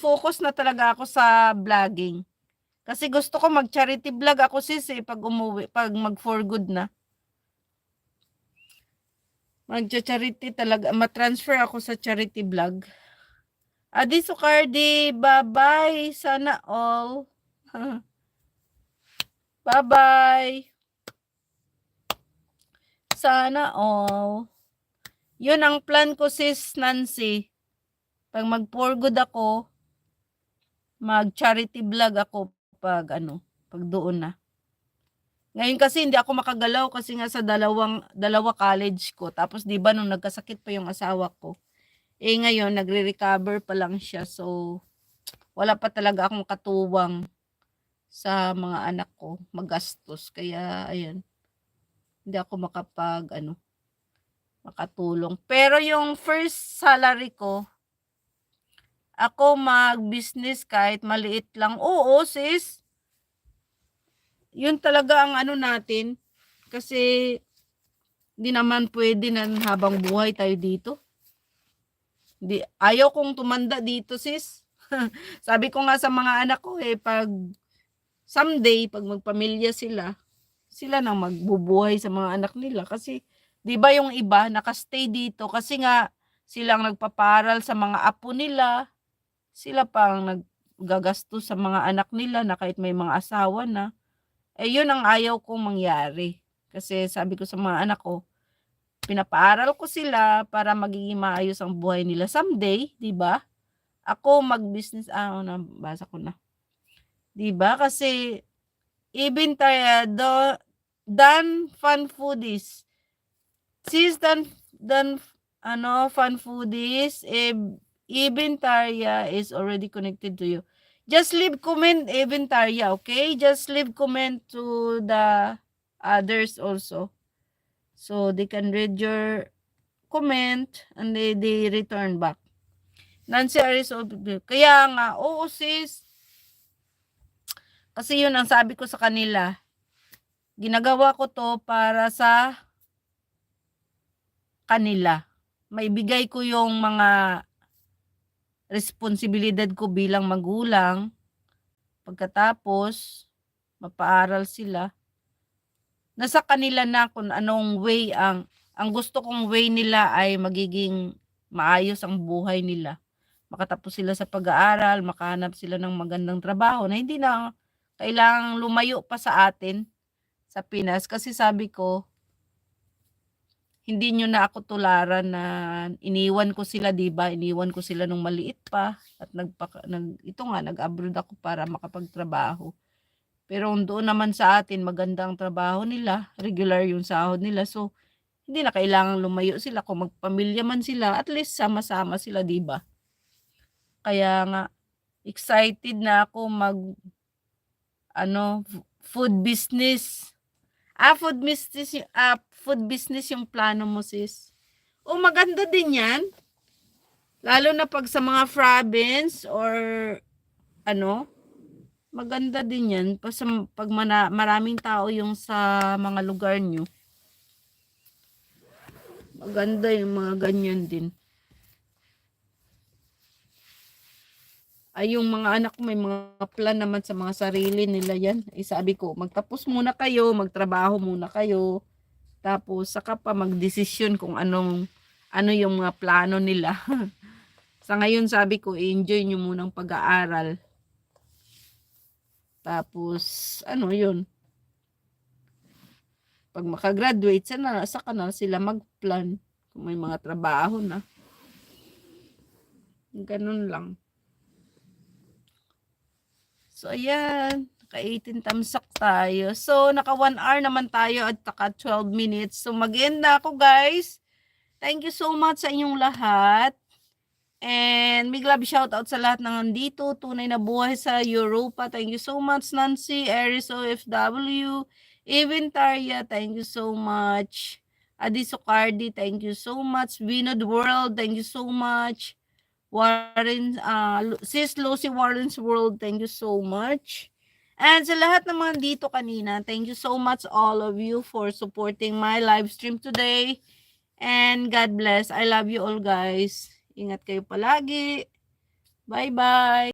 mag-focus na talaga ako sa vlogging. Kasi gusto ko mag-charity vlog ako sis pag umuwi, pag mag-for good na. Mag-charity talaga, ma-transfer ako sa charity vlog. Adi Sukardi, bye-bye. Sana all. Bye-bye. Sana all. Yun ang plan ko sis Nancy. Pag mag-for good ako, mag-charity vlog ako pag pag doon na. Ngayon kasi hindi ako makagalaw kasi nga sa dalawa college ko. Tapos 'di ba nung nagkasakit pa yung asawa ko. Ngayon nagre-recover pa lang siya. So wala pa talaga akong katuwang sa mga anak ko magastos. Kaya ayun. Hindi ako makatulong. Pero yung first salary ko, ako mag-business kahit maliit lang. Oo, sis. Yun talaga ang natin. Kasi hindi naman pwede na habang buhay tayo dito. Ayaw kong tumanda dito, sis. Sabi ko nga sa mga anak ko pag someday, pag magpamilya sila nang magbubuhay sa mga anak nila. Kasi, di ba yung iba, nakastay dito kasi nga silang nagpaparal sa mga apo nila. Sila pang naggagastos sa mga anak nila na kahit may mga asawa na. Yun ang ayaw kong mangyari. Kasi sabi ko sa mga anak ko, pinapaaral ko sila para magiging maayos ang buhay nila someday, 'di ba? Ako mag-business nabasa ko na. 'Di ba? Kasi even tayo Dan Fun Foodies. Sis Dan Fun Foodies, even Tarya is already connected to you. Just leave comment, even Tarya, okay? Just leave comment to the others also. So they can read your comment and they return back. Nancy Aris, kaya nga, oo sis. Kasi yun ang sabi ko sa kanila. Ginagawa ko to para sa kanila. Maibigay ko yung mga responsibilidad ko bilang magulang. Pagkatapos, mapaaral sila. Nasa kanila na kung anong way ang gusto kong way nila ay magiging maayos ang buhay nila. Makatapos sila sa pag-aaral, makahanap sila ng magandang trabaho na hindi na kailangang lumayo pa sa atin sa Pinas. Kasi sabi ko, hindi nyo na ako tularan na iniwan ko sila, 'di ba? Iniwan ko sila nung maliit pa at nag-abroad ako para makapagtrabaho. Pero doon naman sa atin magandang trabaho nila, regular yung sahod nila. So hindi na kailangang lumayo sila. Kung magpamilya man sila, at least sama-sama sila, 'di ba? Kaya nga excited na ako food business. Food business yung plano mo, sis. Maganda din yan. Lalo na pag sa mga province or maganda din yan. Pag maraming tao yung sa mga lugar nyo. Maganda yung mga ganyan din. Ay, yung mga anak ko may mga plan naman sa mga sarili nila yan. Sabi ko, magtapos muna kayo, magtrabaho muna kayo. Tapos, saka pa magdesisyon kung ano yung mga plano nila. Sa ngayon, sabi ko, enjoy nyo munang pag-aaral. Tapos, yun. Pag makagraduate, saka na sila magplan kung may mga trabaho na. Ganun lang. So, ayan. Naka-18 tamsak tayo. So, naka 1 hour naman tayo at naka 12 minutes. So, mag-end na ako, guys. Thank you so much sa inyong lahat. And big love shout out sa lahat ng nandito. Tunay na buhay sa Europa. Thank you so much, Nancy, Eris OFW, even Tarya. Thank you so much. Adi Socardi, thank you so much. Vinod World, thank you so much. Warren, Sis Lucy Warren's World, thank you so much. And sa lahat ng mga dito kanina, thank you so much all of you for supporting my live stream today. And God bless. I love you all, guys. Ingat kayo palagi. Bye-bye.